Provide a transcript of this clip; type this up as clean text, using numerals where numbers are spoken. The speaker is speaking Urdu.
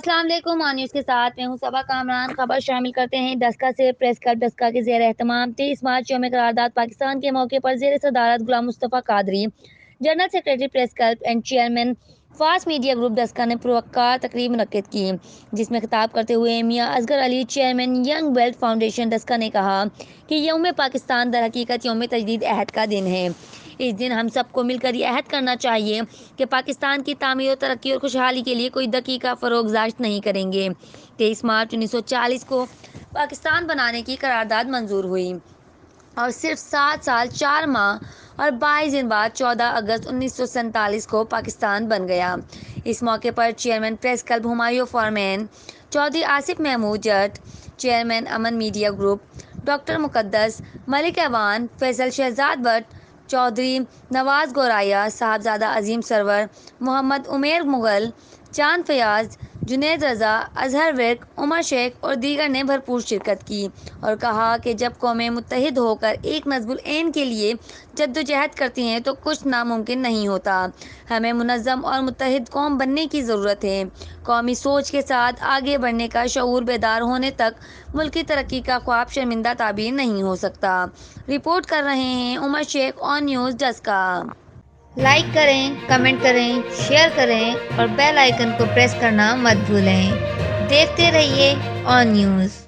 السلام علیکم نیوز کے ساتھ میں ہوں صبا کامران۔ خبر شامل کرتے ہیں ڈسکا سے۔ پریس کلب ڈسکا کے زیر اہتمام 23 مارچ یوم قرارداد پاکستان کے موقع پر زیر صدارت Ghulam Mustafa Qadri, general secretary press club and chairman fast media group Daska نے پروقار تقریب منعقد کی، جس میں خطاب کرتے ہوئے Mian Asghar Ali, chairman young wealth foundation Daska نے کہا کہ یوم پاکستان در حقیقت یوم تجدید عہد کا دن ہے۔ اس دن ہم سب کو مل کر یہ عہد کرنا چاہیے کہ پاکستان کی تعمیر و ترقی اور خوشحالی کے لیے کوئی دقیقہ فروگزاشت نہیں کریں گے۔ 23 مارچ 1940 کو پاکستان بنانے کی قرارداد منظور ہوئی اور صرف 7 سال 4 ماہ اور 22 دن بعد 14 اگست 1947 کو پاکستان بن گیا۔ اس موقع پر chairman press club Humayun Foreman, Chaudhry Asif Mahmood Jatt, chairman Aman media group doctor Muqaddas, Malik Ewan, Faisal Shahzad Butt, Chaudhry Nawaz Goraya, Sahibzada Azeem Sarwar, Muhammad Umair Mughal, Chand Fayyaz, Junaid Raza, Azhar Virk, Umar Sheikh اور دیگر نے بھرپور شرکت کی اور کہا کہ جب قومیں متحد ہو کر ایک نصب العین کے لیے جدوجہد کرتی ہیں تو کچھ ناممکن نہیں ہوتا۔ ہمیں منظم اور متحد قوم بننے کی ضرورت ہے۔ قومی سوچ کے ساتھ آگے بڑھنے کا شعور بیدار ہونے تک ملک کی ترقی کا خواب شرمندہ تعبیر نہیں ہو سکتا۔ رپورٹ کر رہے ہیں عمر شیخ آن نیوز ڈسکا۔ لائک کریں، کمنٹ کریں، شیئر کریں اور بیل آئیکن کو پریس کرنا مت بھولیں۔ دیکھتے رہیے آن نیوز۔